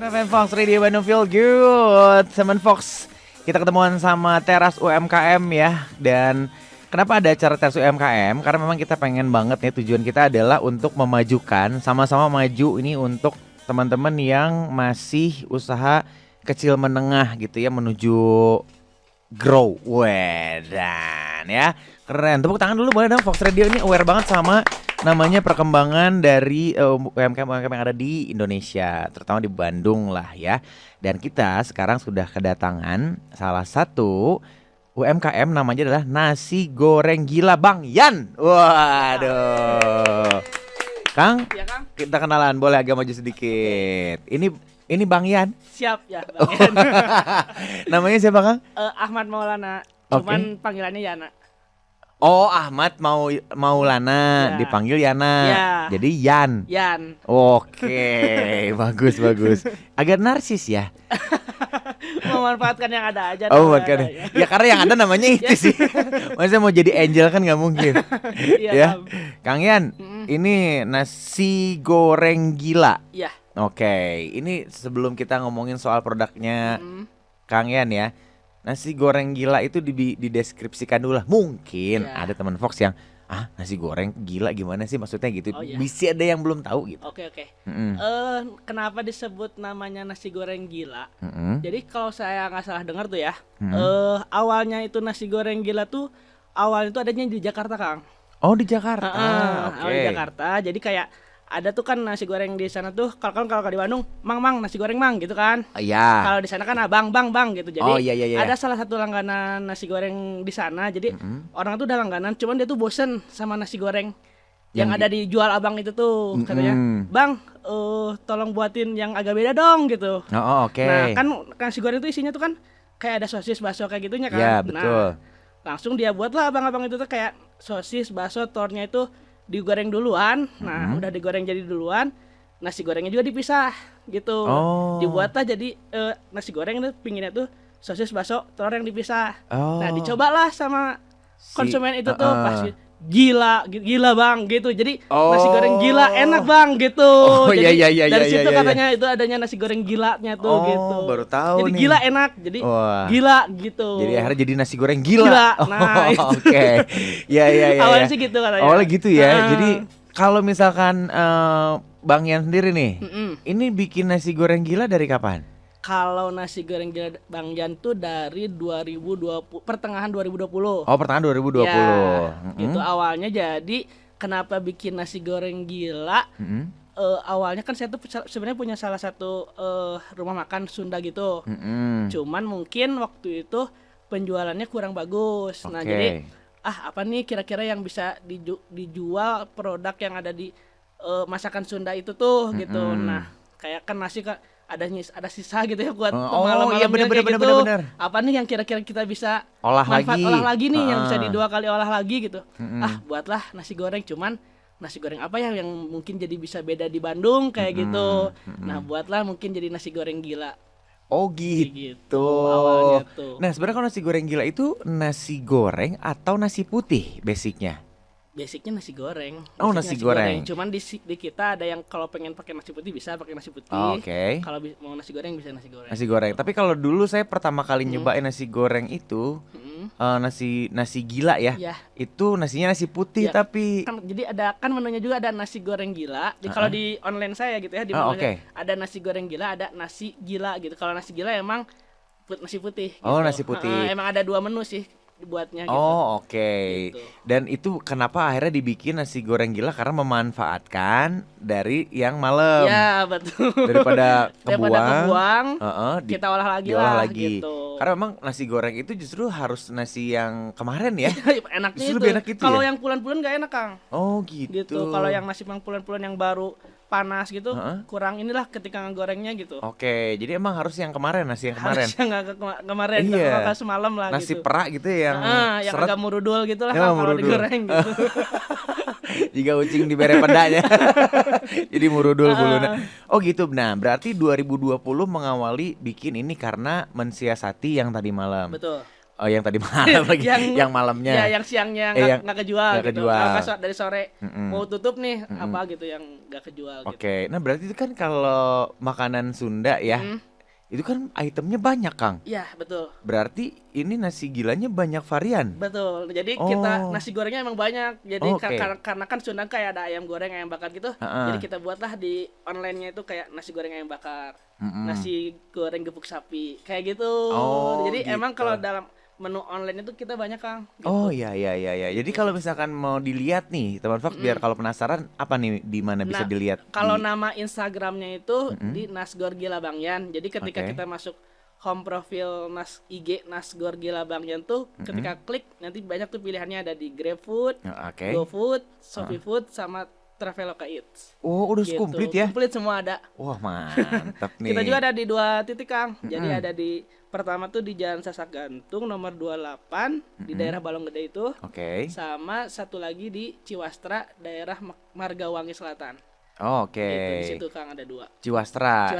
FM Fox Radio Bandung Feel Good. Teman Fox, kita ketemuan sama Teras UMKM ya. Dan kenapa ada acara Teras UMKM? Karena memang kita pengen banget nih, tujuan kita adalah untuk memajukan, sama-sama maju ini untuk teman-teman yang masih usaha kecil menengah gitu ya, menuju grow. Wedan ya. Keren. Tepuk tangan dulu boleh dong. Fox Radio ini aware banget sama namanya perkembangan dari UMKM-UMKM yang ada di Indonesia, terutama di Bandung lah ya. Dan kita sekarang sudah kedatangan salah satu UMKM, namanya adalah Nasi Goreng Gila Bang Yan. Waduh. Kang, Ya, Kang. kita kenalan, boleh agak maju sedikit. Ini Bang Yan. Siap ya, Bang Yan. Namanya siapa, Kang? Ahmad Maulana, Oke. cuman panggilannya Yana. Oh, Ahmad Maulana, Ya. dipanggil Yana. Ya. Jadi Yan. Yan. Oke, bagus. Agak narsis ya. Memanfaatkan yang ada aja. Oh, namanya makanya. ada, ya. Ya karena yang ada namanya itu sih. Maksudnya mau jadi angel kan nggak mungkin. Iya, Ya, Kang. Kang Yan, ini nasi goreng gila. Iya. Oke, ini sebelum kita ngomongin soal produknya Mm. Kang Yan ya. Nasi goreng gila itu dideskripsikan dulu lah. Mungkin Ya. ada teman Fox yang nasi goreng gila gimana sih maksudnya gitu. Oh, iya. Bisa ada yang belum tahu gitu. Oke. Mm-mm. Kenapa disebut namanya nasi goreng gila? Mm-mm. Jadi kalau saya nggak salah dengar tuh ya, Mm-mm. awalnya itu nasi goreng gila tuh awalnya itu adanya di Jakarta, Kang. Oh, di Jakarta. Awal Oke. di Jakarta. Jadi kayak ada tuh kan nasi goreng di sana tuh kalau di Bandung, mang nasi goreng mang gitu kan. Iya. Kalau di sana kan bang gitu. Jadi Oh, iya. ada salah satu langganan nasi goreng di sana. Jadi orang tuh udah langganan, cuman dia tuh bosen sama nasi goreng yang ada dijual abang itu tuh. Katanya, "Bang, tolong buatin yang agak beda dong," gitu. Oh, oke. Nah, kan nasi goreng itu isinya tuh kan kayak ada sosis, bakso kayak gitunya kan. Ya, betul. Nah, langsung dia buatlah abang-abang itu tuh kayak sosis, bakso, tornya itu digoreng duluan. Nah, udah digoreng jadi duluan, nasi gorengnya juga dipisah gitu. Oh. Dibuatlah jadi nasi goreng itu pinggirnya tuh sosis, bakso, telur yang dipisah. Oh. Nah, dicobalah sama Si- konsumen itu tuh pasti gila bang gitu. Jadi nasi Oh. goreng gila enak bang gitu. Oh, Jadi iya, dari iya, situ iya. katanya itu adanya nasi goreng gilanya tuh Oh, gitu. baru tahu Jadi nih. gila enak. Jadi Wah. gila gitu. Jadi akhirnya jadi nasi goreng gila. Gila, Oh, nah, itu. oke. Iya. Awalnya sih gitu katanya. Awalnya gitu ya. Nah. Jadi kalau misalkan Bang Yan sendiri nih, Mm-mm. ini bikin nasi goreng gila dari kapan? Kalau nasi goreng gila Bang Jan tuh dari 2020 pertengahan 2020. Oh, pertengahan 2020. Ya, Mm-mm. itu awalnya. Jadi kenapa bikin nasi goreng gila? Mm-mm. Awalnya kan saya tuh sebenarnya punya salah satu rumah makan Sunda gitu. Mm-mm. Cuman mungkin waktu itu penjualannya kurang bagus. Nah, Oke. jadi apa nih kira-kira yang bisa dijual produk yang ada di masakan Sunda itu tuh gitu. Nah, kayak kan nasi ada sisa gitu ya buat Oh, malam-malamnya iya, bener, kayak bener, gitu. bener. Apa nih yang kira-kira kita bisa Olah olah lagi nih yang bisa Ah. dua kali olah lagi gitu. Buatlah nasi goreng, cuman nasi goreng apa ya yang mungkin jadi bisa beda di Bandung kayak gitu. Nah, buatlah mungkin jadi nasi goreng gila. Oh Kayak gitu. awalnya tuh. Nah, sebenarnya kalau nasi goreng gila itu nasi goreng atau nasi putih basicnya? Basicnya nasi goreng. Oh, Basicnya nasi goreng. Cuman di kita ada yang kalau pengen pakai nasi putih bisa pakai nasi putih. Oh, oke. Kalau mau nasi goreng bisa nasi goreng. Nasi goreng. Tapi kalau dulu saya pertama kali nyobain nasi goreng itu nasi gila ya. Iya. Itu nasinya nasi putih Iya. tapi Jadi ada kan menunya juga ada nasi goreng gila. Kalau di online saya gitu ya di Oh, menunya oke. ada nasi goreng gila, ada nasi gila gitu. Kalau nasi gila emang nasi putih. Oh, gitu. nasi putih. Emang ada dua menu sih dibuatnya gitu. Oh, oke. Gitu. Dan itu kenapa akhirnya dibikin nasi goreng gila karena memanfaatkan dari yang malam Ya betul. daripada Daripada kebuang, di- kita olah lagi diolah lah lagi. gitu. Karena memang nasi goreng itu justru harus nasi yang kemarin ya. Enaknya Justru itu. lebih enak gitu Kalau ya? yang pulen-pulen nggak enak, Kang. Oh, gitu. Gitu. Kalau yang nasi yang pulen-pulen yang baru panas gitu, kurang inilah ketika ngegorengnya gitu. Oke, jadi emang harus yang kemarin, nasi yang kemarin. Harusnya nggak kemarin, Iya. nggak semalam lah Nasi gitu. perak gitu ya, yang Yang seret agak murudul gitu lah Ya, Kang, kalau murudul. digoreng gitu. jika ucing dibere pedanya. Jadi murudul buluna. Oh gitu. Nah, berarti 2020 mengawali bikin ini karena mensiasati yang tadi malam. Betul. Oh, yang tadi malam lagi, yang malamnya. Ya, yang siangnya nggak kejual gitu. Dari sore mau tutup nih apa gitu yang nggak kejual gitu. Oke, nah berarti itu kan kalau makanan Sunda ya, itu kan itemnya banyak, Kang. Iya, betul. Berarti ini nasi gilanya banyak varian. Betul. Jadi kita nasi gorengnya emang banyak. Jadi karena kan Sunda kayak ada ayam goreng, ayam bakar gitu. Jadi kita buatlah di online-nya itu kayak nasi goreng ayam bakar, nasi goreng gepuk sapi, kayak gitu. Jadi gitu. emang kalau dalam menu online itu kita banyak, Kang. Gitu. Oh iya. Jadi kalau misalkan mau dilihat nih, teman Fox, biar kalau penasaran apa nih di mana bisa dilihat? Kalau nama Instagramnya itu di Nasgor Gila Bangyan. Jadi ketika kita masuk home profile IG Nasgor Gila Bangyan tuh, ketika klik nanti banyak tuh pilihannya, ada di GrabFood, GoFood, ShopeeFood sama Traveloka Eats. Oh, udah komplit ya? Komplit semua ada. Wah, mantap nih. Kita juga ada di 2 titik, Kang. Jadi ada di pertama tuh di Jalan Sasak Gantung nomor 28 di daerah Balong Gede itu. Sama satu lagi di Ciwastra daerah Margawangi Selatan. Gitu, di situ, Kang, ada 2. Ciwastra.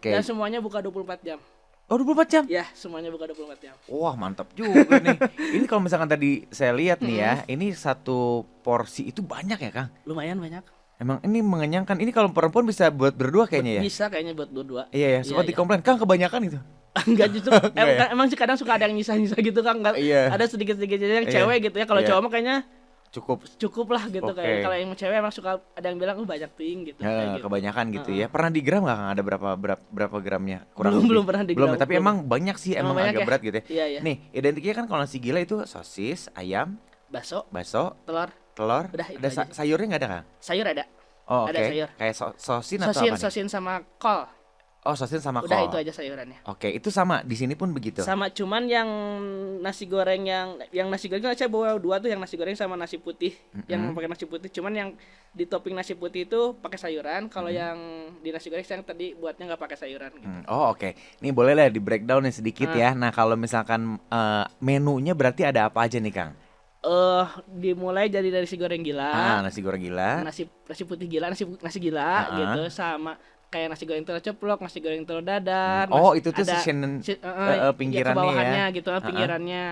Dan semuanya buka 24 jam. Oh, 24 jam? Ya, semuanya buka 24 jam. Wah, mantap juga nih. Ini kalau misalkan tadi saya lihat nih ya, ini satu porsi itu banyak ya, Kang? Lumayan banyak. Emang ini mengenyangkan. Ini kalau perempuan bisa buat berdua kayaknya ya? Bisa kayaknya buat berdua. Iya ya, sempat dikomplain, Kang kebanyakan itu. Enggak, justru emang sih kadang suka ada yang nyisa-nyisa gitu, Kang. Ada sedikit-sedikit yang cewek gitu ya. Kalau cowok mah kayaknya cukup lah gitu. Kayak kalau yang cewek emang suka ada yang bilang banyak ting gitu, gitu. Kebanyakan gitu ya. Pernah digram nggak, Kang? Ada berapa gramnya? Belum pernah digram. Belum, tapi emang banyak sih, emang agak berat gitu ya. Iya. Nih, identiknya kan kalau nasi gila itu sosis, ayam, bakso, telur. Udah, ada sayurnya nggak ada, Kang? Sayur ada. Oh, ada sayur. Kayak sosin atau apa nih? Sosin sama kol. Oh, sosin sama kol. Udah, itu aja sayurannya. Oke, itu sama di sini pun begitu. Sama, cuman yang nasi goreng yang nasi goreng kan saya bawa 2 tuh, yang nasi goreng sama nasi putih. Yang pakai nasi putih, cuman yang di topping nasi putih itu pakai sayuran. Kalau yang di nasi goreng saya tadi buatnya nggak pakai sayuran gitu. Oh, oke. Nih boleh lah di breakdown nih sedikit ya. Nah, kalau misalkan menunya berarti ada apa aja nih, Kang? Dimulai dari nasi goreng gila. Nasi goreng gila. Nasi putih gila, nasi gila gitu, sama kayak nasi goreng telur ceplok, nasi goreng telur dadar. Itu tuh pinggirannya ya. Gitu, pinggirannya.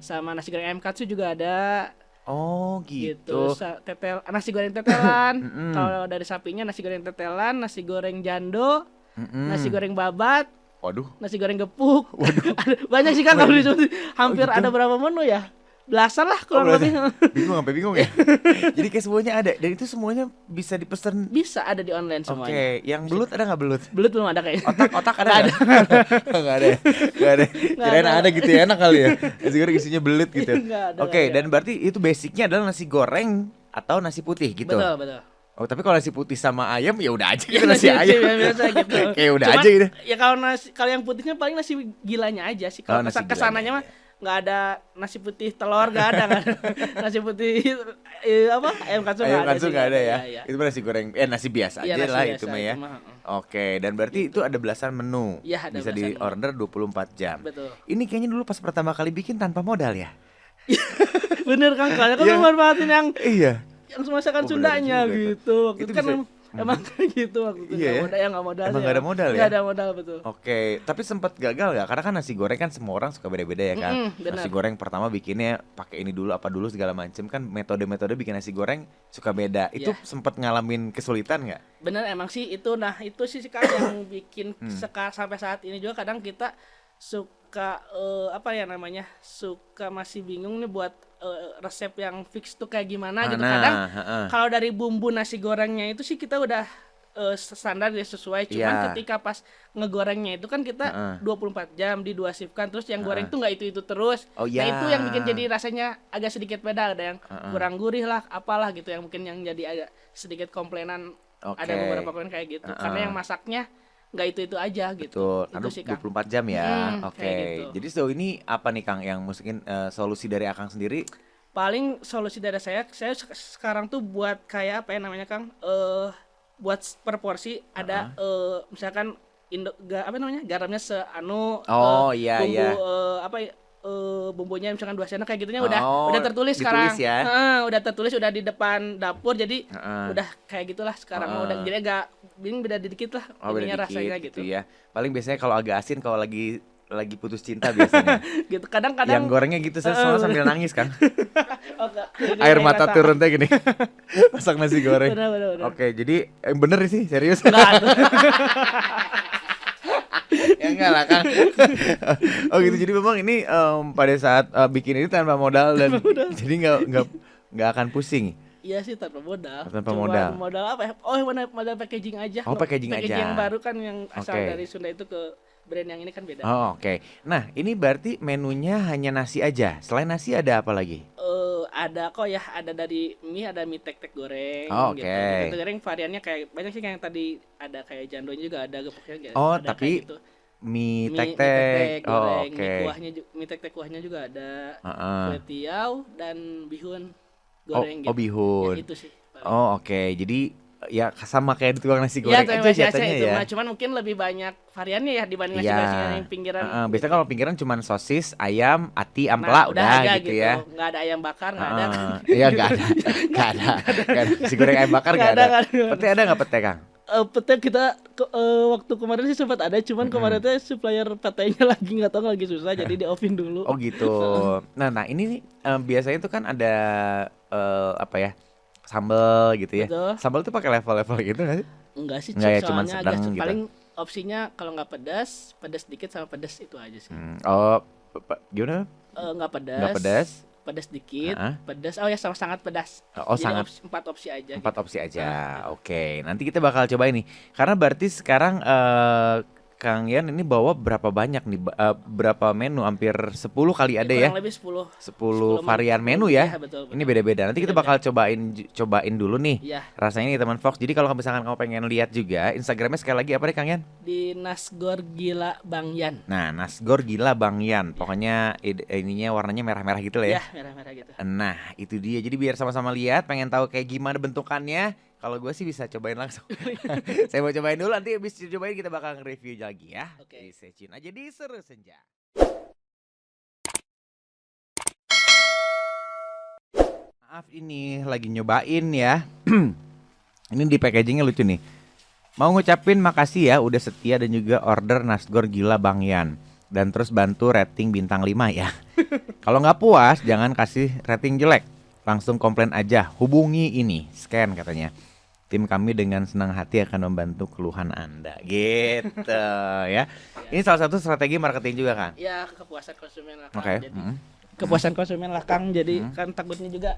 Sama nasi goreng ayam katsu juga ada. Oh, gitu. Nasi goreng tetelan. Kalau dari sapinya nasi goreng tetelan, nasi goreng jando, nasi goreng babat. Waduh. Nasi goreng gepuk. Waduh. Banyak sih, Kang, kalau disebut. Hampir ada berapa menu ya? Belasan lah kurang lebih. Bingung ya. Jadi kayak semuanya ada, dan itu semuanya bisa dipesan. Bisa ada di online semuanya. Oke, yang belut ada nggak belut? Belut belum ada kayaknya. Otak ada? Nggak ada. Kirain ada gitu ya, enak kali ya. Nasi goreng isinya belut gitu. Oke, dan berarti itu basicnya adalah nasi goreng atau nasi putih gitu. Betul. Oh, tapi kalau nasi putih sama ayam ya udah aja gitu, nasi ayam. Biasa gitu. Kayak udah aja gitu. Ya kalau yang putihnya paling nasi gilanya aja sih. Kalau kesananya mah nggak ada nasi putih telur, nggak ada nasi putih ayam katsu nggak ada ya. Itu nasi goreng nasi biasa aja lah itu mah ya. Oke, dan berarti itu ada belasan menu. Ya, bisa di order 24 jam. Betul. Ini kayaknya dulu pas pertama kali bikin tanpa modal ya. Bener, Kang, karena kan memanfaatin yang masakan Sundanya gitu. Waktu itu kan emang kayak gitu waktu itu. Nggak modal. Emang nggak ada modal ya? Nggak ada modal, betul. Oke, tapi sempat gagal nggak? Karena kan nasi goreng kan semua orang suka beda-beda ya kan. Nasi goreng pertama bikinnya pakai ini dulu apa dulu segala macem kan, metode-metode bikin nasi goreng suka beda. Itu sempat ngalamin kesulitan nggak? Bener, emang sih itu. Nah, itu sih kan yang bikin sampai saat ini juga kadang kita suka suka masih bingung nih buat resep yang fix tuh kayak gimana gitu. Kadang kalau dari bumbu nasi gorengnya itu sih kita udah standar ya, sesuai. Cuman ketika pas ngegorengnya itu kan kita 24 jam di 2 shift kan, terus yang goreng tuh nggak itu terus. Nah, itu yang bikin jadi rasanya agak sedikit beda. Ada yang kurang gurih lah, apalah gitu, yang mungkin yang jadi agak sedikit komplainan. Ada beberapa komplain kayak gitu. Karena yang masaknya nggak itu aja gitu. Karena sih, 24 jam ya. Oke. Gitu. Jadi sejauh ini apa nih, Kang, yang mungkin solusi dari Akang sendiri? Paling solusi dari saya sekarang tuh buat kayak apa ya namanya, Kang? Buat per porsi ada misalkan garamnya bumbunya misalkan 2 sendok kayak gitunya udah tertulis sekarang. Udah tertulis, udah di depan dapur, jadi udah kayak gitulah sekarang. Udah jadi agak beda dikit lah ininya rasanya gitu ya. Paling biasanya kalau agak asin, kalau lagi lagi putus cinta biasanya. Gitu kadang-kadang Yang gorengnya gitu saya soalnya sambil nangis kan. oh, enggak. Air mata turun teh gini. Masak nasi goreng. Benar. Oke, jadi bener sih, serius. Enggak. Ya enggak lah Kang. Oh gitu, jadi memang ini pada saat bikin ini tanpa modal dan jadi nggak akan pusing. Iya sih tanpa modal. Tanpa Cuman modal. modal apa ya? Oh, modal packaging aja. Oh, packaging aja. Packaging yang baru kan yang asal Oke. dari Sunda itu ke brand yang ini kan beda. Oh, oke. Nah, ini berarti menunya hanya nasi aja. Selain nasi ada apa lagi? Ada kok ya, ada dari mie, ada mie tek-tek goreng Oh, gitu. oke. Mie tek-tek goreng variannya kayak banyak sih, kayak yang tadi ada kayak jandonya juga ada, gepoknya Oh, ada tapi kayak gitu. mie Mie tek-tek. tek-tek Oh, goreng, oke. mie tek-tek kuahnya juga ada. Heeh. Kue tiaw dan bihun Oh, goreng oh, bihun. Ya, itu sih. paling. Oh, oke. Jadi ya sama kayak di tukang nasi Iya, goreng tuh yang aja biasa jatuhnya itu ya. mah, cuman mungkin lebih banyak variannya ya dibanding Iya. nasi-nasi yang pinggiran. Biasanya kalau pinggiran cuma sosis, ayam, ati, Nah, ampela udah aja gitu ya. Nggak ada ayam bakar, nggak ada. Iya nggak ada, nggak ada. Nasi goreng ayam bakar nggak ada. nggak ada. Pete ada nggak pete Kang? Pete kita waktu kemarin sih sempat ada, cuman kemarin tuh supplier petenya lagi nggak tahu, lagi susah jadi di offin dulu. Oh gitu. Nah ini nih biasanya tuh kan ada apa ya, sambal gitu ya. Betul. Sambal tuh pakai level-level gitu nggak sih? Enggak sih, Nggak ya, cuman soalnya sedang agak gitu. paling opsinya kalau nggak pedas, pedas dikit sama pedas itu aja sih. Oh gimana? Nggak pedas. Nggak pedas? Pedas dikit, Heeh. pedas. Oh ya, sama sangat pedas. Oh Jadi sangat. 4 opsi aja. 4 gitu. opsi aja. Oke, nanti kita bakal coba ini. Karena berarti sekarang Kang Yan ini bawa berapa banyak nih? Berapa menu? Hampir 10 kali ada ya? Kurang lebih 10. 10 varian menu ya. Iya, betul. Ini beda-beda. Nanti kita bakal cobain dulu nih. Iya, Rasanya nih teman Fox. Jadi kalau misalkan kamu pengen lihat juga, Instagramnya sekali lagi apa deh Kang Yan? di Nasgor Gila Bang Yan. Nah, Nasgor Gila Bang Yan. Pokoknya ininya warnanya merah-merah gitu lah ya. Ya, merah-merah gitu. Nah, itu dia. Jadi biar sama-sama lihat, pengen tahu kayak gimana bentukannya. Kalau gue sih bisa cobain langsung. Saya mau cobain dulu, nanti habis cobain kita bakal nge-review lagi ya. Oke. Di Stay Tune aja di Seru Senja. Maaf ini lagi nyobain ya. Ini di packagingnya lucu nih. Mau ngucapin makasih ya udah setia dan juga order Nasgor Gila Bang Yan. Dan terus bantu rating bintang 5 ya. Kalau nggak puas jangan kasih rating jelek. Langsung komplain aja, hubungi ini, scan katanya. Tim kami dengan senang hati akan membantu keluhan Anda. Gitu ya. Ini salah satu strategi marketing juga kan? Ya, kepuasan konsumen lah Kang. Oke. Jadi kepuasan konsumen lah Kang. Jadi kan takutnya juga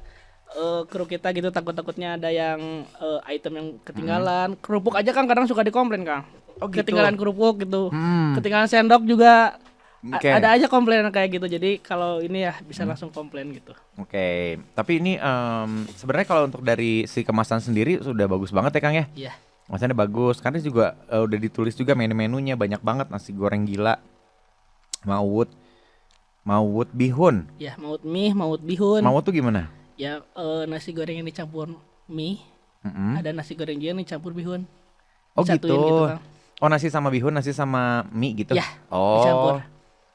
kru kita gitu, takutnya ada yang item yang ketinggalan. Kerupuk aja kan kadang suka dikomplain Kang. Oh, gitu. Ketinggalan kerupuk gitu. Ketinggalan sendok juga. Oke. Ada aja komplain kayak gitu. Jadi kalau ini ya bisa langsung komplain gitu. Oke, tapi ini sebenarnya kalau untuk dari si kemasan sendiri sudah bagus banget ya Kang ya. Iya. Kemasannya bagus, karena juga udah ditulis juga menu-menunya banyak banget, nasi goreng gila, mawut bihun. Ya, maut mie, maut bihun. Mawut tuh gimana? Ya nasi goreng yang dicampur mie. Ada nasi goreng juga yang dicampur bihun. Oh Disatuin gitu. Kang. Oh nasi sama bihun, nasi sama mie gitu. Ya, Oh. dicampur.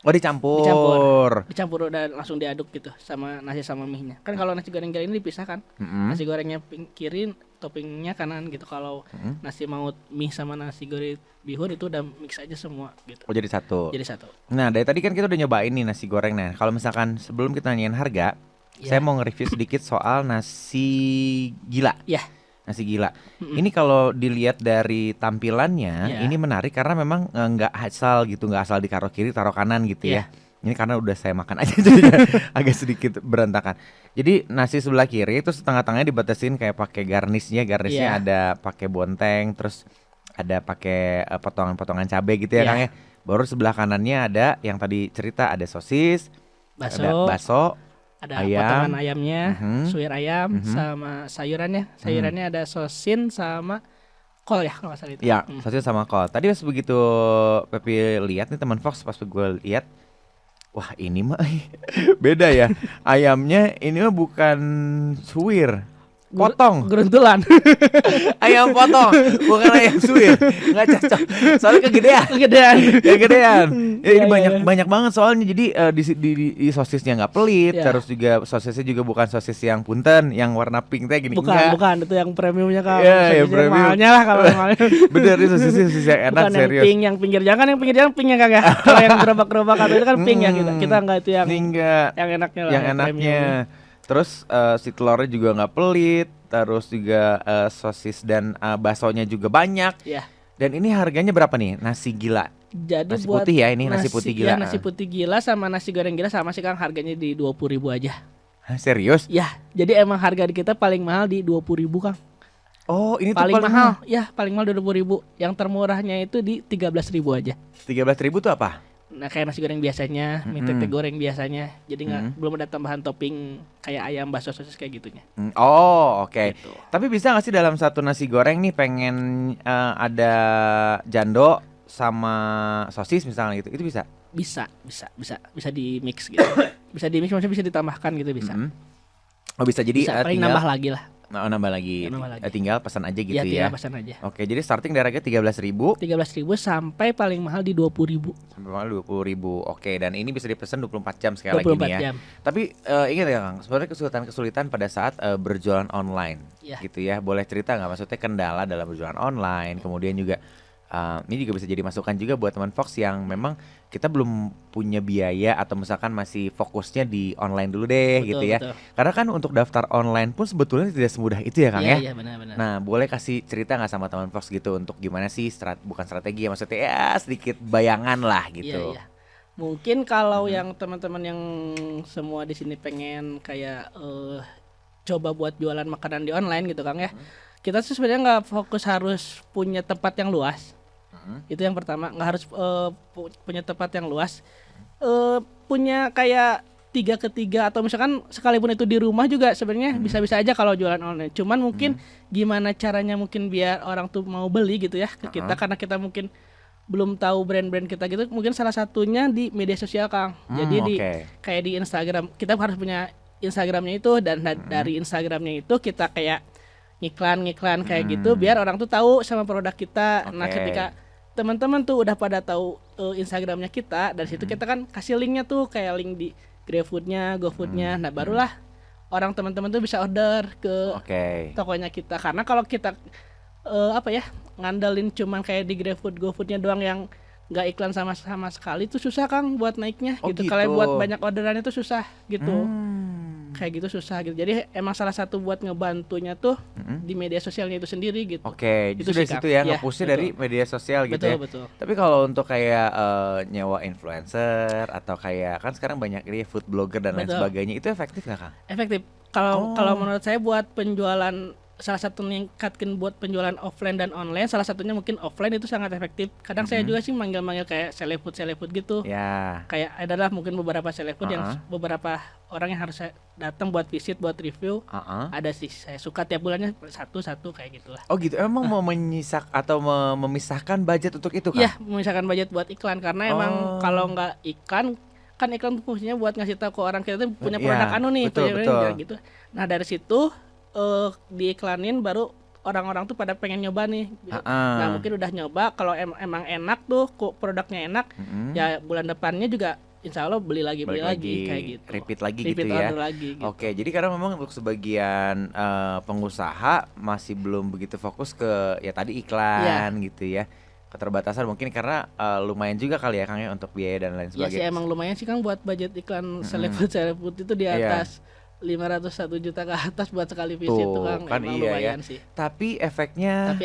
Oh dicampur. Dicampur udah langsung diaduk gitu sama nasi sama mie-nya. Kan kalau nasi goreng gila ini dipisahkan. Nasi gorengnya kiri, toppingnya kanan gitu. Kalau nasi maut mie sama nasi goreng bihun itu udah mix aja semua gitu. Oh jadi satu. Jadi satu. Nah dari tadi kan kita udah nyobain nih nasi goreng. Nah kalau misalkan sebelum kita nanyain harga, saya mau nge-review sedikit soal nasi gila. Ya. Nasi gila. Ini kalau dilihat dari tampilannya, Ya. ini menarik karena memang nggak asal gitu, nggak asal ditaruh kiri, taruh kanan gitu ya. Ini karena udah saya makan aja jadinya agak sedikit berantakan. Jadi nasi sebelah kiri, terus tengah-tengahnya dibatasin kayak pakai garnisnya. Garnisnya Ya. ada pakai bonteng, terus ada pakai potongan-potongan cabai gitu ya Ya. Kang ya. Baru sebelah kanannya ada yang tadi cerita ada sosis, ada bakso. Ada ayam. potongan ayamnya, suwir ayam, Mhm. sama sayurannya. Sayurannya ada sosin sama kol ya kalau nggak salah itu. Ya, sosis sama kol. Tadi pas begitu Pepi lihat nih teman Fox, pas gue lihat, wah ini mah beda ya. Ayamnya ini mah bukan suwir, potong. Geruntulan. Ayam potong, bukan ayam suwir. Nggak cocok. Soalnya kegedean. Kegedean. Kegedean. Ya, ini Iya. banyak banget soalnya. Jadi di sosisnya nggak pelit, Iya. terus juga sosisnya juga bukan sosis yang punten, yang warna pink teh gini. Bukan itu yang premiumnya Kang. Iya, yang Sosisnya premium. mahalnya lah kalau mahalnya. Bener, ini sosis yang enak, Bukan serius. yang pinggir jalan, yang pinggir jalan pink ya Kang ya. Kalau yang gerobak-gerobak atau itu kan pink ya kita enggak itu yang Ini enggak. yang enaknya lah. Yang enaknya. Terus si telurnya juga nggak pelit, terus juga sosis dan baksonya juga banyak. Ya. Dan ini harganya berapa nih? Nasi gila. Jadi Nasi buat putih ya, ini nasi putih gila. Ya, nasi putih gila sama nasi goreng gila sama sih Kang, harganya di 20.000 aja. Hah, serius? Ya, jadi emang harga di kita paling mahal di 20.000 Kang. Oh, ini Paling tuh mahal. Ya, paling mahal 20.000. Yang termurahnya itu di 13.000 aja. 13.000 tuh apa? Nah, kayak nasi goreng biasanya, mie tete goreng biasanya. Jadi belum ada tambahan topping kayak ayam, bakso, sosis kayak gitunya. Oh, oke. Gitu. Tapi bisa nggak sih dalam satu nasi goreng nih pengen ada jando sama sosis misalnya gitu? Itu bisa? Bisa di mix gitu. Bisa di mix, maksudnya bisa ditambahkan gitu bisa. Oh, bisa jadi Bisa paling tinggal nambah lagi lah. nambah lagi. Nambah lagi. Tinggal pesan aja gitu Ya, ya. tinggal pesan aja. Oke, jadi starting dari harga 13.000 13.000 sampai paling mahal di 20.000. sampai mahal 20.000. Oke, dan ini bisa dipesan 24 jam sekali lagi 24 nih ya. jam. Tapi ingat ya Kang, sebenarnya kesulitan pada saat berjualan online, Ya. gitu ya. Boleh cerita nggak maksudnya kendala dalam berjualan online? Kemudian juga ini juga bisa jadi masukan juga buat teman Fox yang memang kita belum punya biaya atau misalkan masih fokusnya di online dulu deh, Betul, gitu ya. betul. Karena kan untuk daftar online pun sebetulnya tidak semudah itu ya Kang ya. Iya, benar-benar. Nah, boleh kasih cerita nggak sama teman Fox gitu untuk gimana sih bukan strategi ya, maksudnya ya sedikit bayangan lah gitu. Iya. Mungkin kalau yang teman-teman yang semua di sini pengen kayak coba buat jualan makanan di online gitu Kang ya. Kita sih sebenarnya nggak fokus harus punya tempat yang luas. Itu yang pertama, nggak harus punya tempat yang luas. Punya kayak 3x3 atau misalkan sekalipun itu di rumah juga sebenarnya bisa-bisa aja kalau jualan online. Cuman mungkin gimana caranya mungkin biar orang tuh mau beli gitu ya ke kita, karena kita mungkin belum tahu brand-brand kita gitu. Mungkin salah satunya di media sosial Kang. Jadi kayak di Instagram, kita harus punya Instagramnya itu, dan dari Instagramnya itu kita kayak ngiklan kayak gitu biar orang tuh tahu sama produk kita. Nah, ketika teman-teman tuh udah pada tahu Instagramnya kita, dari situ kita kan kasih linknya tuh kayak link di GrabFood-nya, GoFood-nya. Nah, barulah orang teman-teman tuh bisa order ke tokonya kita. Karena kalau kita ngandelin cuman kayak di GrabFood, GoFood-nya doang yang nggak iklan sama sekali tuh susah Kang buat naiknya gitu. Kalau buat banyak orderannya tuh susah gitu. Kayak gitu susah gitu. Jadi emang salah satu buat ngebantunya tuh di media sosialnya itu sendiri gitu. Oke, Itu justru dari situ ya, nge-pushnya dari media sosial gitu ya. Betul. Tapi kalau untuk kayak nyewa influencer atau kayak kan sekarang banyak ini food blogger dan lain sebagainya, itu efektif nggak Kang? Efektif. Kalau menurut saya buat penjualan, salah satu meningkatkan buat penjualan offline dan online, salah satunya mungkin offline itu sangat efektif. Kadang saya juga sih manggil-manggil kayak selefood gitu. Ya. Kayak adalah mungkin beberapa selefood yang beberapa orang yang harus saya datang buat visit, buat review. Ada sih, saya suka tiap bulannya satu kayak gitulah. Oh gitu, emang mau menyisak atau memisahkan budget untuk itu Kang? Iya, memisahkan budget buat iklan, karena emang kalau nggak iklan, kan iklan fungsinya buat ngasih tahu ke orang kita tuh punya produk nih, betul. Gitu. Nah, dari situ diiklanin baru orang-orang tuh pada pengen nyoba nih. Nah, mungkin udah nyoba, kalau emang enak tuh, produknya enak, ya bulan depannya juga insya Allah beli lagi kayak gitu. Repeat lagi gitu ya. Lagi, gitu. Oke, jadi karena memang untuk sebagian pengusaha masih belum begitu fokus ke ya tadi iklan gitu ya. Keterbatasan mungkin karena lumayan juga kali ya Kang ya untuk biaya dan lain sebagainya. Ya sih emang lumayan sih Kang buat budget iklan selefood itu di atas 501 juta ke atas buat sekali visit tuh Kang, kan emang lumayan sih. Tapi efeknya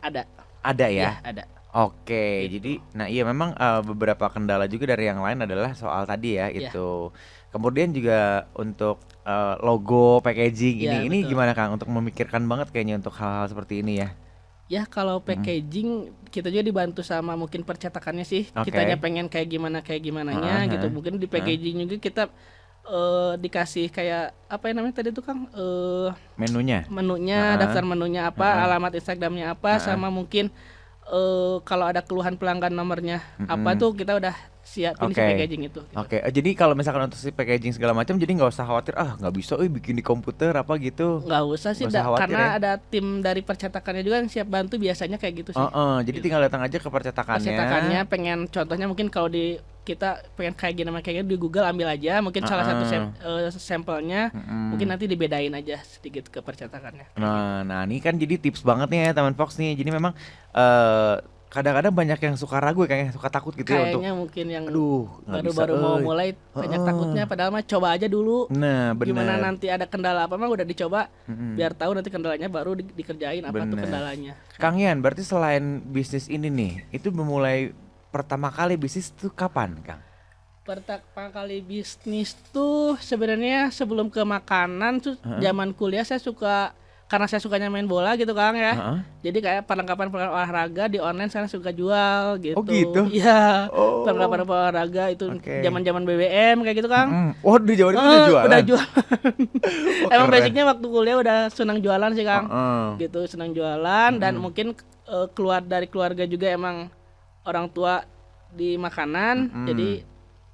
ada. Ada ya? Ada. Oke, jadi nah iya memang beberapa kendala juga dari yang lain adalah soal tadi ya itu. Kemudian juga untuk logo, packaging ini gimana Kang untuk memikirkan banget kayaknya untuk hal-hal seperti ini ya? Ya kalau packaging kita juga dibantu sama mungkin percetakannya sih. Kitanya pengen kayak gimananya gitu. Mungkin di packaging juga kita dikasih kayak apa yang namanya tadi tuh Kang, menunya, daftar menunya apa, alamat Instagramnya apa, sama mungkin kalau ada keluhan pelanggan nomornya apa tuh kita udah siapin si Oke. packaging itu. Gitu. Oke, jadi kalau misalkan untuk si packaging segala macam, jadi nggak usah khawatir, nggak bisa, bikin di komputer apa gitu. Nggak usah sih, Nggak usah khawatir karena ya? ada tim dari percetakannya juga yang siap bantu biasanya kayak gitu sih. Jadi Gitu. tinggal datang aja ke percetakannya. Percetakannya pengen contohnya mungkin kalau di kita pengen kayak gini sama kayak gini di Google ambil aja mungkin salah satu sampelnya mungkin nanti dibedain aja sedikit ke percetakannya. Nah, ini kan jadi tips banget nih ya teman Fox nih. Jadi memang kadang-kadang banyak yang suka ragu, kayaknya suka takut gitu ya untuk Kayaknya mungkin yang aduh nggak bisa. baru-baru mau mulai banyak takutnya padahal mah coba aja dulu. Nah, Gimana bener. nanti ada kendala apa mah udah dicoba biar tahu nanti kendalanya baru dikerjain apa tuh Bener. kendalanya. Kang Yan, berarti selain bisnis ini nih, itu memulai pertama kali bisnis itu kapan, Kang? Pertama kali bisnis tuh sebenarnya sebelum ke makanan tuh zaman kuliah saya suka karena saya sukanya main bola gitu Kang ya. Jadi kayak perlengkapan olahraga di online saya suka jual gitu. Oh gitu? Iya. Oh. Perlengkapan olahraga itu Oke. zaman-zaman BBM kayak gitu Kang. Oh, di Jawa itu udah jualan. Udah jual. Oh, Emang keren. basicnya waktu kuliah udah senang jualan sih Kang. Gitu senang jualan dan mungkin keluar dari keluarga juga emang orang tua di makanan jadi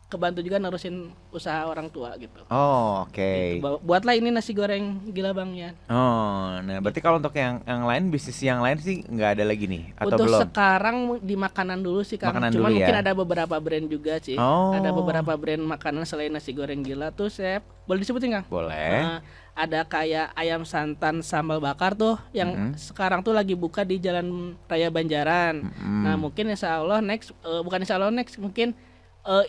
kebantu juga nerusin usaha orang tua gitu. Oh, oke. Gitu. Buatlah ini nasi goreng gila Bang Yan. Oh, nah berarti kalau untuk yang lain, bisnis yang lain sih nggak ada lagi nih atau Untuk belum? sekarang di makanan dulu sih Kang. Makanan Cuman dulu ya? mungkin ada beberapa brand juga sih. Oh. Ada beberapa brand makanan selain nasi goreng gila tuh Chef. Boleh disebutin Kang? Boleh. Ada kayak ayam santan sambal bakar tuh yang sekarang tuh lagi buka di Jalan Raya Banjaran. Nah mungkin insya Allah next bukan insya Allah next mungkin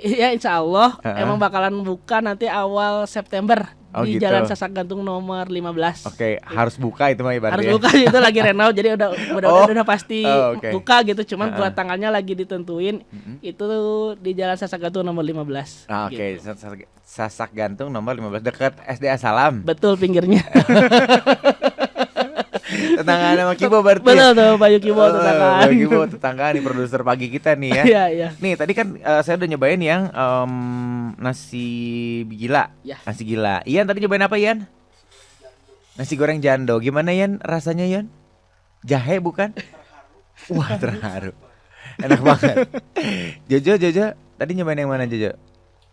ya insya Allah emang bakalan buka nanti awal September Oh, di gitu. Jalan Sasak Gantung nomor 15. Oke, harus buka itu mah ibaratnya. Harus buka itu lagi renov jadi udah pasti oke. buka gitu cuman buat tanggalnya lagi ditentuin itu di Jalan Sasak Gantung nomor 15. Oke, gitu. Sasak Gantung nomor 15 dekat SDA Salam. Betul pinggirnya. Tetanggaan sama Kibo berarti. Betul tuh Pak Yukibo tetanggaan. Pak Kibo tetanggaan nih, produser pagi kita nih ya. Iya, iya. Nih tadi kan saya udah nyobain yang nasi gila. Ya. Nasi gila. Ian tadi nyobain apa Ian? Nasi goreng jando. Gimana Ian rasanya Ian? Jahe bukan? Wah, terharu. Enak banget. Jojo tadi nyobain yang mana Jojo?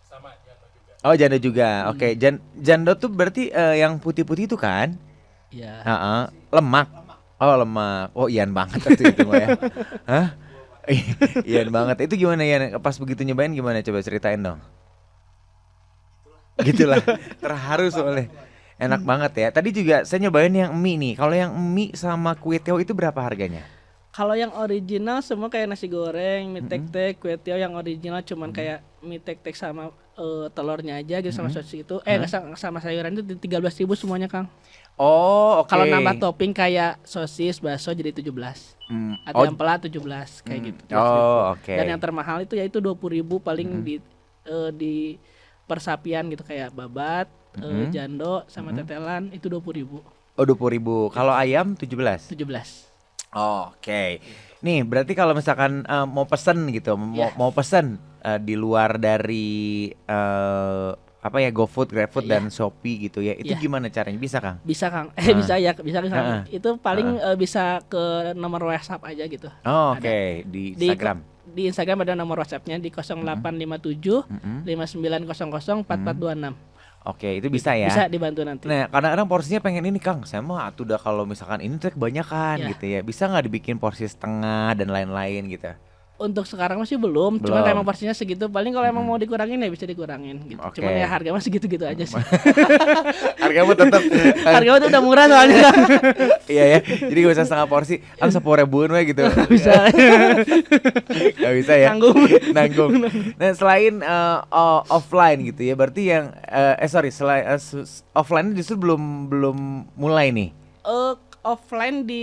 Sama jando juga. Oh, jando juga. Oke, jando tuh berarti yang putih-putih itu kan? Iya. Lemak. Oh, lemak. Oh, Ian banget itu mah ya. Hah? Ian banget. Itu gimana Ian? Pas begitu nyobain gimana? Coba ceritain dong. Gitulah. Terharu soalnya. Enak banget ya. Tadi juga saya nyobain yang mie nih. Kalau yang mie sama kue tiaw itu berapa harganya? Kalau yang original semua kayak nasi goreng, mie tek-tek, kue tiaw yang original cuman kayak mie tek-tek sama telurnya aja gitu sama sosis itu. Sama sayuran itu 13.000 semuanya Kang. Oh, oke. Kalau nambah topping kayak sosis, bakso jadi 17. Ada yang pelat 17 kayak gitu. 17.000. Oh, oke. Dan yang termahal itu yaitu 20.000 paling di persapian gitu kayak babat, jando sama tetelan itu 20.000. Oh, 20.000. Kalau ayam 17. 17. Oh, oke. Nih, berarti kalau misalkan mau pesen gitu, Iya. mau pesen di luar dari apa ya, GoFood, GrabFood dan Shopee gitu ya. Itu Iya. gimana caranya? Bisa, Kang? Bisa Kang. Bisa ya, bisa Kang. Itu paling bisa ke nomor WhatsApp aja gitu. Oh, Ada. oke. Di Instagram. Di Instagram ada nomor WhatsApp-nya di 0857 5900 4426. Oke, itu bisa ya. Bisa dibantu nanti. Nah, kadang-kadang porsinya pengen ini, Kang. Saya mah atuh dah kalau misalkan ini tuh kebanyakan Iya. gitu ya. Bisa nggak dibikin porsi setengah dan lain-lain gitu? Untuk sekarang masih belum, Belum. cuman emang porsinya segitu. Paling kalau emang mau dikurangin ya bisa dikurangin gitu. Oke. Cuman ya harga masih gitu-gitu aja sih. Harga mah tetap Harga itu udah murah soalnya. iya ya. Jadi gak usah setengah porsi, 10.000-an we gitu. Bisa. Gak bisa ya. Nanggung. Nah, selain offline gitu ya, berarti yang selain offline justru belum mulai nih. Offline di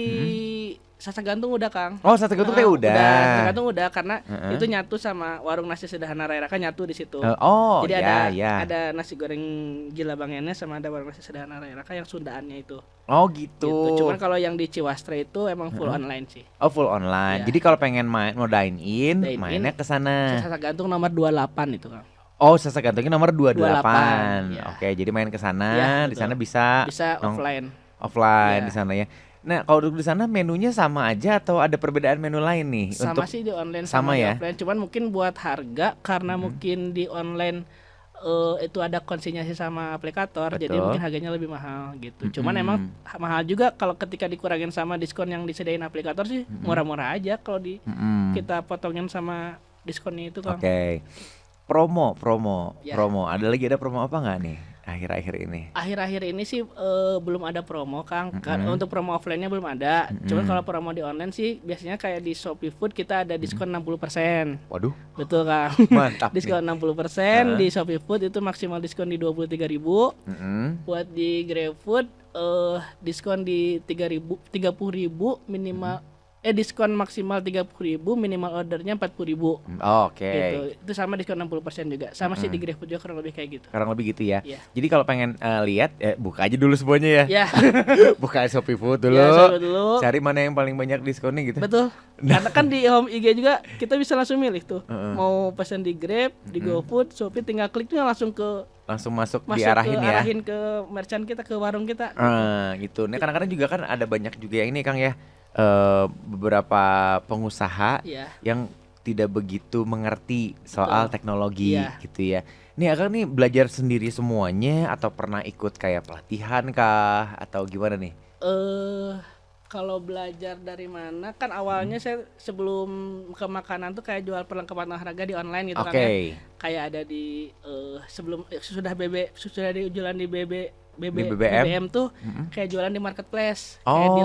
Sasak Gantung udah Kang. Oh, Sasak Gantung teh udah. Sasak Gantung udah karena itu nyatu sama warung nasi sederhana Raya Raka nyatu di situ. Jadi ada nasi goreng gila Bang Enes sama ada warung nasi sederhana Raya Raka yang Sundaannya itu. Oh gitu. Cuman kalau yang di Ciwastra itu emang full online sih. Oh, full online. Iya. Jadi kalau pengen mau dine in, Dine in, mainnya ke sana. Sasak Gantung nomor 28 itu Kang. Oh, Sasak Gantungnya nomor 28. 28, ya. Oke, jadi main ke sana, Iya, di betul. sana bisa Bisa offline. offline Iya. di sana ya. Nah, kalau duduk di sana menunya sama aja atau ada perbedaan menu lain nih? Sama sih di online sama sama di ya? offline, cuman mungkin buat harga karena mungkin di online itu ada konsinyasi sama aplikator, jadi Betul. mungkin harganya lebih mahal gitu. Cuman emang mahal juga kalau ketika dikurangin sama diskon yang disediain aplikator sih murah-murah aja kalau kita potongin sama diskonnya itu Kang. Oke. Promo. Ya. Ada promo apa nggak nih akhir-akhir ini? Akhir-akhir ini sih belum ada promo Kang. Untuk promo offline-nya belum ada. Cuman kalau promo di online sih biasanya kayak di Shopee Food kita ada diskon 60%. Waduh, Betul Kang. mantap nih. Diskon 60% di Shopee Food itu maksimal diskon di 23.000. Buat di GrabFood diskon di 30.000 minimal diskon maksimal 30.000, minimal ordernya 40.000. Oke. Gitu. Itu sama diskon 60% juga. Sama sih di GrabFood juga kurang lebih kayak gitu. Kurang lebih gitu ya. Iya. Jadi kalau pengen lihat buka aja dulu semuanya ya. Ya. Buka Shopee Food dulu. Ya, Shopee dulu. Cari mana yang paling banyak diskonnya gitu. Betul. Karena kan di home IG juga kita bisa langsung milih tuh. Mau pesan di Grab, di GoFood, Shopee tinggal klik tuh langsung masuk masuk diarahin ya. arahin ke merchant kita, ke warung kita. Gitu. Nah, kadang-kadang juga kan ada banyak juga yang ini Kang ya. Beberapa pengusaha Iya. yang tidak begitu mengerti soal Betul. teknologi Iya. gitu ya. Nih Akang nih belajar sendiri semuanya atau pernah ikut kayak pelatihan kah atau gimana nih? Kalau belajar dari mana kan awalnya saya sebelum ke makanan tuh kayak jual perlengkapan olahraga di online gitu kan ya. Kayak ada di sebelum sudah dijualan di Di BBM? BBM tuh kayak jualan di marketplace, kayak di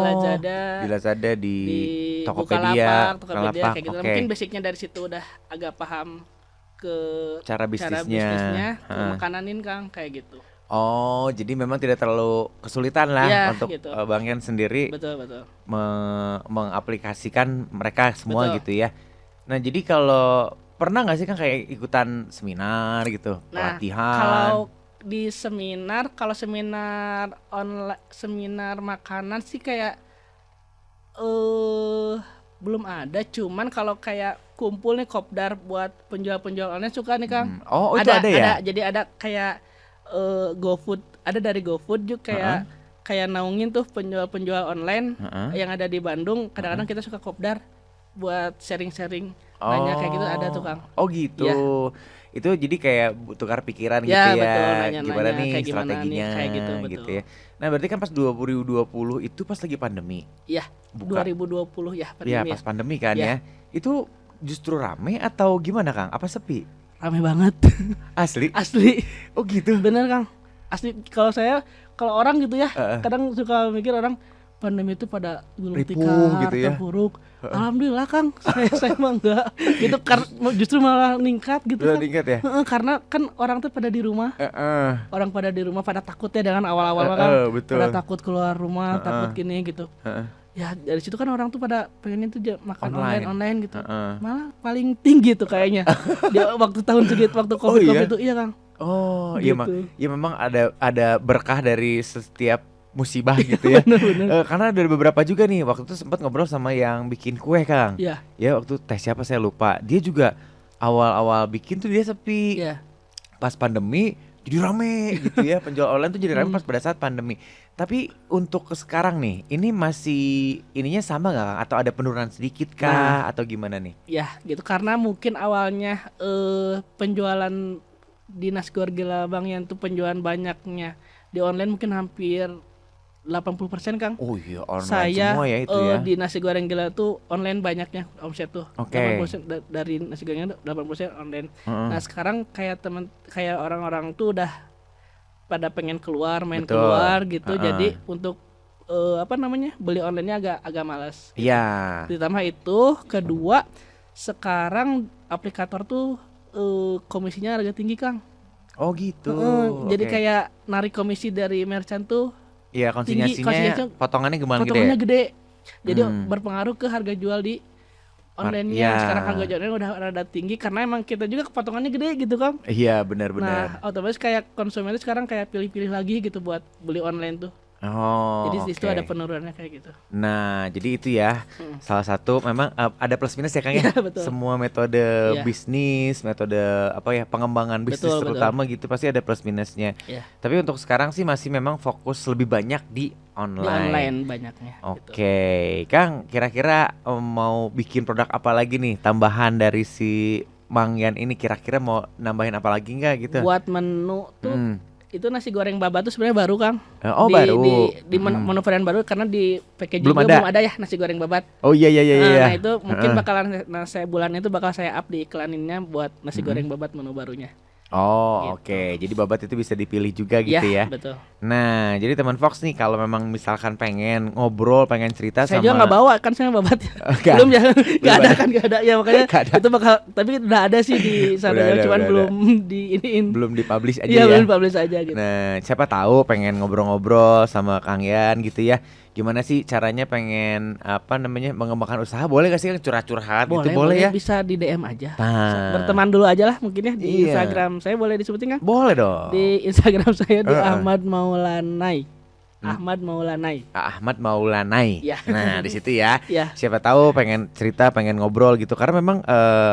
Lazada, di Bukalapak, Tokopedia, kayak gitu. oke. Mungkin basicnya dari situ udah agak paham ke Cara bisnisnya. ke makananin Kang kayak gitu. Oh, jadi memang tidak terlalu kesulitan lah Iya, untuk gitu. Bang Yan sendiri Betul. mengaplikasikan mereka semua Betul. gitu ya. Nah, jadi kalau pernah nggak sih kan kayak ikutan seminar gitu, Nah, pelatihan? kalau di seminar online, seminar makanan sih kayak belum ada. Cuman kalau kayak kumpul nih kopdar buat penjual-penjual online suka nih Kang. Oh, itu ada ya? Jadi ada kayak GoFood, ada dari GoFood juga kayak naungin tuh penjual-penjual online yang ada di Bandung. Kadang-kadang kita suka kopdar buat sharing-sharing. Nanya kayak gitu ada tuh Kang. Oh gitu. Ya. Itu jadi kayak tukar pikiran gitu Ya, ya. betul, nanya-nanya Gimana nih kayak gimana nih, strateginya kayak gitu, betul. gitu ya. Nah, berarti kan pas 2020 itu pas lagi pandemi. Iya, Buka. 2020 ya Iya, pandemi. pas pandemi kan Ya. ya. Itu justru rame atau gimana Kang? Apa sepi? Rame banget. Asli? Asli. Oh gitu. Bener Kang. Asli kalau orang gitu ya, kadang suka mikir orang pandemi itu pada gulung Ripuh tikar, gitu ya. terpuruk. Alhamdulillah Kang, saya mah enggak. Gitu justru malah meningkat gitu Udah kan. tingkat ya? Karena kan orang tuh pada di rumah. Orang pada di rumah pada takut ya dengan awal-awal kan. betul. Pada takut keluar rumah, takut gini gitu. Ya dari situ kan orang tuh pada pengen itu makan online gitu. Malah paling tinggi tuh kayaknya. Dia waktu tahun segitu, waktu Covid iya? itu iya Kang. Oh, Gitu. iya memang ada berkah dari setiap musibah gitu ya. Bener. Karena ada beberapa juga nih waktu itu sempat ngobrol sama yang bikin kue Kang. Iya. Ya waktu tes siapa saya lupa. Dia juga awal-awal bikin tuh dia sepi. Iya. Pas pandemi jadi rame gitu ya. Penjual online tuh jadi rame pas pada saat pandemi. Tapi untuk sekarang nih, ini masih ininya sama nggak Kang? Atau ada penurunan sedikit kah? Atau gimana nih? Ya gitu karena mungkin awalnya penjualan di nasi goreng Gila Bang yang tuh penjualan banyaknya di online mungkin hampir 80% Kang. Oh iya, online Saya semua ya itu ya. di nasi goreng Gila tuh online banyaknya omset tuh. Oke. 80% dari nasi gorengnya 80% online. Nah, sekarang kayak orang-orang tuh udah pada pengen keluar, main Betul. keluar gitu. Jadi untuk beli online-nya agak malas. Iya. Ditambah itu, kedua sekarang aplikator tuh komisinya agak tinggi Kang. Oh gitu. Jadi Oke. kayak narik komisi dari merchant tuh Iya, tinggi, konsinyasinya potongannya gimana potongannya gede. Jadi berpengaruh ke harga jual di online-nya. Iya. Sekarang harga jualnya udah rada tinggi karena emang kita juga potongannya gede gitu Kang. Iya, Nah, benar-benar. otomatis kayak konsumen itu sekarang kayak pilih-pilih lagi gitu buat beli online tuh. Oh, Jadi di situ oke. ada penurunannya kayak gitu. Nah, jadi itu ya salah satu memang ada plus minus ya Kang ya. Iya, betul. Semua metode Iya. bisnis, metode apa ya pengembangan bisnis Betul, terutama gitu pasti ada plus minusnya. Iya. Tapi untuk sekarang sih masih memang fokus lebih banyak di Di online. online banyaknya. Gitu. Oke, Kang, kira-kira mau bikin produk apa lagi nih tambahan dari si Mangyan ini kira-kira mau nambahin apa lagi nggak gitu? Buat menu tuh Hmm. itu nasi goreng babat tuh sebenarnya baru Kang. Oh, baru. Di menu varian baru karena di packaging Belum belum ada. ada ya nasi goreng babat. Oh iya iya iya iya. Nah itu mungkin bakalan saya bulan itu bakal saya up di iklaninnya buat nasi goreng babat menu barunya. Oh, Gitu. oke. Jadi babat itu bisa dipilih juga Iya, gitu ya. betul. Nah, jadi teman Fox nih kalau memang misalkan pengen ngobrol, pengen cerita Saya sama juga nggak bawa kan saya babat. Nggak. Belum ya, nggak ada ada. kan nggak ada ya makanya Nggak ada. itu bakal tapi udah ada sih di sana Udah ada, cuman udah belum di iniin. belum dipublish aja Iya ya. belum publish aja gitu. Nah, siapa tahu pengen ngobrol-ngobrol sama Kang Yan gitu ya. Gimana sih caranya pengen apa namanya mengembangkan usaha? Boleh gak sih Kang curhat-curhat gitu? Boleh ya? Bisa di DM aja. Nah. Berteman dulu aja lah mungkin ya di Iya. Instagram saya boleh disebutin kan? Boleh dong. Di Instagram saya di Heeh. Ahmad Maulanai. Ahmad Maulanai. Ahmad Maulanai. Ya. Nah, di situ ya. Ya. Siapa tahu pengen cerita, pengen ngobrol gitu. Karena memang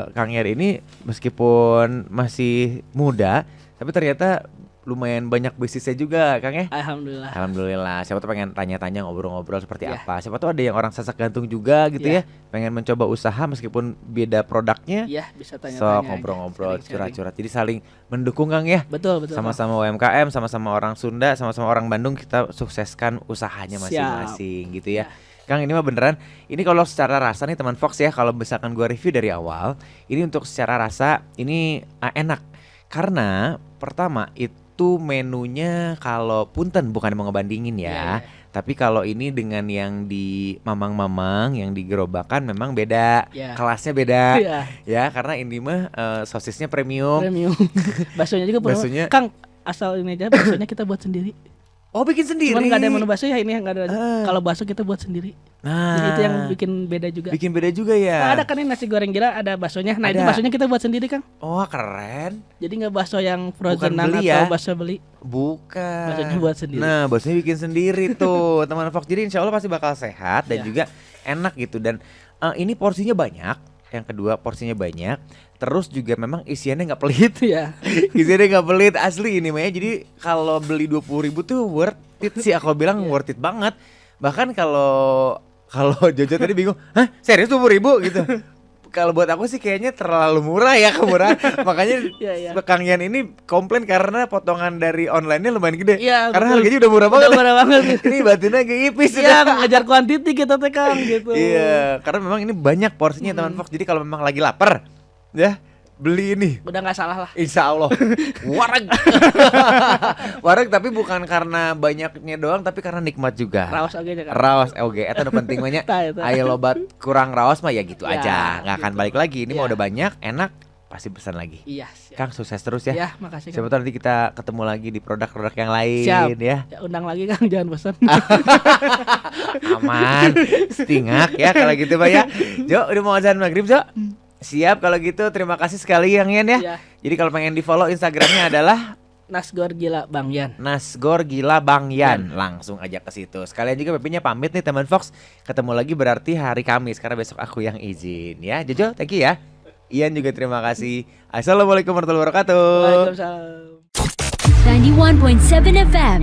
Kang Yan ini meskipun masih muda, tapi ternyata lumayan banyak bisnisnya juga, Kang ya. Alhamdulillah. Alhamdulillah. Siapa tuh pengen tanya-tanya ngobrol-ngobrol seperti Ya. apa. Siapa tuh ada yang orang sasak gantung juga gitu Ya. ya. Pengen mencoba usaha meskipun beda produknya. Iya, bisa tanya-tanya. Sok aja. ngobrol-ngobrol, Sharing-sharing. curhat-curhat. Jadi saling mendukung Kang ya. Betul, betul. Sama-sama UMKM, sama-sama orang Sunda, sama-sama orang Bandung, kita sukseskan usahanya Siap. masing-masing gitu ya. Kang, ini mah beneran. Ini kalau secara rasa nih teman Fox ya, kalau misalkan gua review dari awal, ini untuk secara rasa ini enak. Karena pertama itu menunya kalau punten bukan mau ngebandingin ya. Iya, iya. Tapi kalau ini dengan yang di mamang-mamang, yang di gerobakan memang beda. Iya. Kelasnya beda. Iya. Ya, karena ini mah sosisnya premium. Premium. Baksonya juga premium. Baksonya- Kang, asal ini aja baksonya kita buat sendiri. Oh, bikin sendiri. Cuman nggak ada menu bakso ya ini nggak ada. Ah. Kalau bakso kita buat sendiri. Nah, Jadi itu yang bikin beda juga. bikin beda juga ya. Nah, ada kan ini nasi goreng gila ada baksonya. Nah, itu Ada. baksonya kita buat sendiri, Kang. Oh, keren. Jadi nggak bakso yang Bukan frozenan beli atau ya. bakso beli. Bukan. Baksonya buat sendiri. Nah, baksonya bikin sendiri tuh, teman Fox. Jadi insya Allah pasti bakal sehat dan Iya. juga enak gitu. Dan ini porsinya banyak. Yang kedua porsinya banyak. Terus juga memang isiannya nggak pelit. Iya. Isiannya nggak pelit asli ini mah ya. Jadi kalau beli 20.000 tuh worth it sih. Aku bilang worth it banget. Bahkan kalau Jojo tadi bingung, hah serius 20.000 gitu. Kalau buat aku sih kayaknya terlalu murah ya, kemurahan. Makanya Iya, iya. Kang Yan ini komplain karena potongan dari online-nya lumayan gede. Iya, Karena betul. harganya udah murah banget. Udah murah banget. Ini batinnya kayak ipis Iya, udah. ngejar kuantiti kita teh, Kang gitu. Iya, karena memang ini banyak porsinya teman Fox. Jadi kalau memang lagi lapar, ya beli ini. Udah nggak salah lah. Insya Allah wareg. Wareg tapi bukan karena banyaknya doang, tapi karena nikmat juga. Raos aja kan. Raos oke, itu penting banyak. Tah, eta. Ayo lobat kurang raos mah ya gitu Ya, aja, nggak akan gitu. balik lagi. Ini mah Ya. udah banyak, enak, pasti pesan lagi. Iya, siap. Kang sukses terus ya. Ya, makasih, Siapa Kang. tahu nanti kita ketemu lagi di produk-produk yang lain Siap. ya. Ya, undang lagi, Kang, jangan bosan. Aman, setingak ya kalau gitu Pak ya. Jo, udah mau azan maghrib Jo. Siap kalau gitu, terima kasih sekali Yang Yan ya. Iya. Jadi kalau pengen di follow Instagramnya adalah Nasgor gila Bang Yan. Nasgor Gila Bang Yan. Langsung aja ke situ. Sekalian juga Pepinya pamit nih teman Fox. Ketemu lagi berarti hari Kamis karena besok aku yang izin ya. Jojo, thank you ya. Ian juga terima kasih. Assalamualaikum warahmatullahi wabarakatuh. Waalaikumsalam. 91.7 FM.